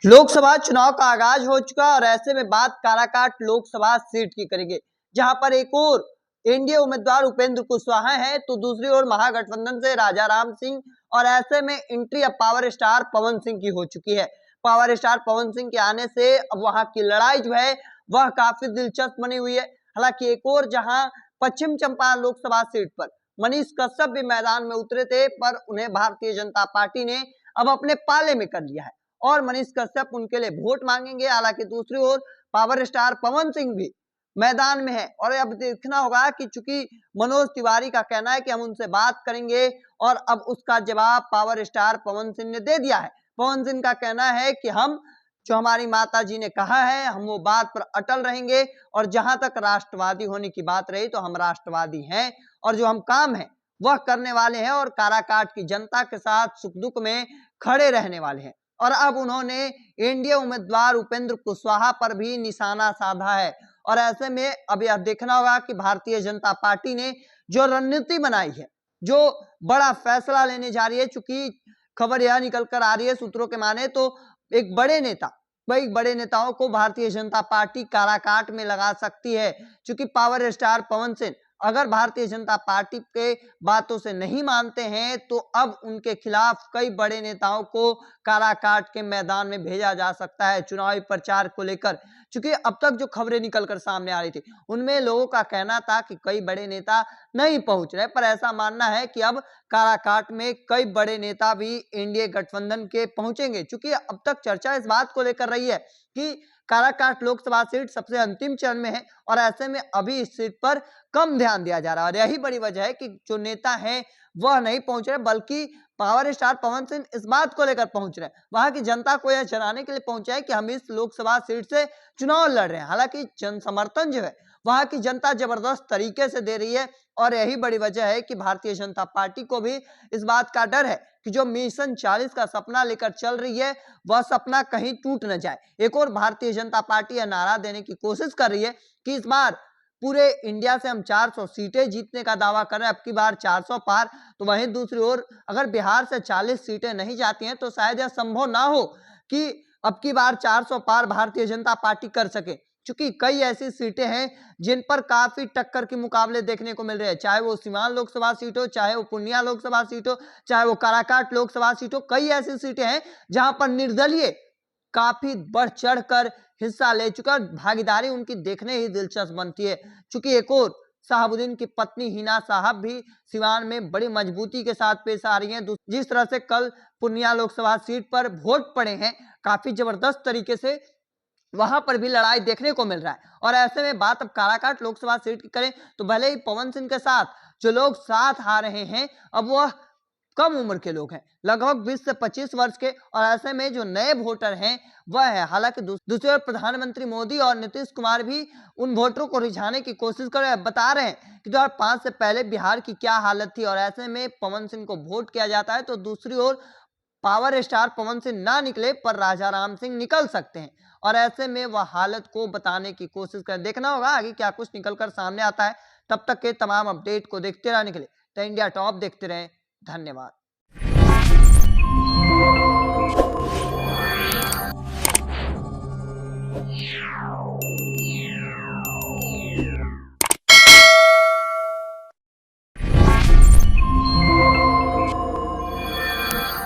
लोकसभा चुनाव का आगाज हो चुका और ऐसे में बात काराकाट लोकसभा सीट की करेंगे, जहां पर एक और एनडीए उम्मीदवार उपेंद्र कुशवाहा है तो दूसरी ओर महागठबंधन से राजा राम सिंह। और ऐसे में एंट्री अब पावर स्टार पवन सिंह की हो चुकी है। पावर स्टार पवन सिंह के आने से अब वहां की लड़ाई जो है वह काफी दिलचस्प बनी हुई है। हालांकि एक और जहां पश्चिम चंपारण लोकसभा सीट पर मनीष कश्यप भी मैदान में उतरे थे, पर उन्हें भारतीय जनता पार्टी ने अब अपने पाले में कर लिया है और मनीष कश्यप उनके लिए वोट मांगेंगे। हालांकि दूसरी ओर पावर स्टार पवन सिंह भी मैदान में है और अब देखना होगा कि चूंकि मनोज तिवारी का कहना है कि हम उनसे बात करेंगे और अब उसका जवाब पावर स्टार पवन सिंह ने दे दिया है। पवन सिंह का कहना है कि हम जो हमारी माता जी ने कहा है हम वो बात पर अटल रहेंगे और जहां तक राष्ट्रवादी होने की बात रही तो हम राष्ट्रवादी हैं और जो हम काम है वह करने वाले हैं और काराकाट की जनता के साथ सुख दुख में खड़े रहने वाले हैं। और अब उन्होंने एनडीए उम्मीदवार उपेंद्र कुशवाहा पर भी निशाना साधा है और ऐसे में अब यह देखना होगा कि भारतीय जनता पार्टी ने जो रणनीति बनाई है, जो बड़ा फैसला लेने जा रही है। चूंकि खबर यह निकल कर आ रही है सूत्रों के माने तो एक बड़े नेता, कई बड़े नेताओं को भारतीय जनता पार्टी काराकाट में लगा सकती है। चूंकि पावर स्टार पवन सिंह अगर भारतीय जनता पार्टी के बातों से नहीं मानते हैं तो अब उनके खिलाफ कई बड़े नेताओं को काराकाट के मैदान में भेजा जा सकता है चुनावी प्रचार को लेकर। क्योंकि अब तक जो खबरें निकलकर सामने आ रही थी उनमें लोगों का कहना था कि कई बड़े नेता नहीं पहुंच रहे, पर ऐसा मानना है कि अब काराकाट में कई बड़े नेता भी एनडीए गठबंधन के पहुंचेंगे। क्योंकि अब तक चर्चा इस बात को लेकर रही है कि काराकाट लोकसभा सीट सबसे अंतिम चरण में है और ऐसे में अभी इस सीट पर कम ध्यान दिया जा रहा है और यही बड़ी वजह है कि जो नेता है वह नहीं पहुंच रहे, बल्कि पावर स्टार पवन सिंह इस बात को लेकर पहुंच रहे हैं, वहां की जनता को यह जनाने के लिए पहुंचा है कि हम इस लोकसभा सीट से चुनाव लड़ रहे हैं। हालांकि जन समर्थन जो है वहां की जनता जबरदस्त तरीके से दे रही है और यही बड़ी वजह है कि भारतीय जनता पार्टी को भी इस बात का डर है कि जो मिशन 40 का सपना लेकर चल रही है वह सपना कहीं टूट न जाए। एक और भारतीय जनता पार्टी यह नारा देने की कोशिश कर रही है कि इस बार पूरे इंडिया से हम 400 सीटें जीतने का दावा कर रहे हैं, अब की बार 400 पार। तो वहीं दूसरी ओर अगर बिहार से 40 सीटें नहीं जाती हैं तो शायद यह संभव ना हो कि अब की बार 400 पार भारतीय जनता पार्टी कर सके। क्योंकि कई ऐसी सीटें हैं जिन पर काफी टक्कर के मुकाबले देखने को मिल रहे हैं, चाहे वो सीवान लोकसभा सीट हो, चाहे वो पूर्णिया लोकसभा सीट हो, चाहे वो काराकाट लोकसभा सीट हो। कई ऐसी सीटें हैं जहां पर निर्दलीय काफी बढ़ चढ़कर हिस्सा ले चुका, भागीदारी उनकी देखने ही दिलचस्प बनती है। चूंकि एक और शहाबुद्दीन की पत्नी हिना साहब भी सिवान में बड़ी मजबूती के साथ पेश आ रही हैं। जिस तरह से कल पूर्णिया लोकसभा सीट पर वोट पड़े हैं काफी जबरदस्त तरीके से वहां पर भी लड़ाई देखने को मिल रहा है। और ऐसे में बात अब काराकाट लोकसभा सीट की करें तो भले ही पवन सिंह के साथ जो लोग साथ आ रहे हैं अब वह कम उम्र के लोग हैं, लगभग 20 से 25 वर्ष के, और ऐसे में जो नए वोटर हैं वह है। हालांकि दूसरी ओर प्रधानमंत्री मोदी और नीतीश कुमार भी उन वोटरों को रिझाने की कोशिश कर रहे हैं, बता रहे हैं कि 2005 से पहले बिहार की क्या हालत थी और ऐसे में पवन सिंह को वोट किया जाता है तो दूसरी ओर पावर स्टार पवन सिंह ना निकले पर राजा राम सिंह निकल सकते हैं और ऐसे में वह हालत को बताने की कोशिश कर। देखना होगा आगे क्या कुछ निकलकर सामने आता है। तब तक के तमाम अपडेट को देखते रहने के लिए द इंडिया टॉप देखते रहें। धन्यवाद।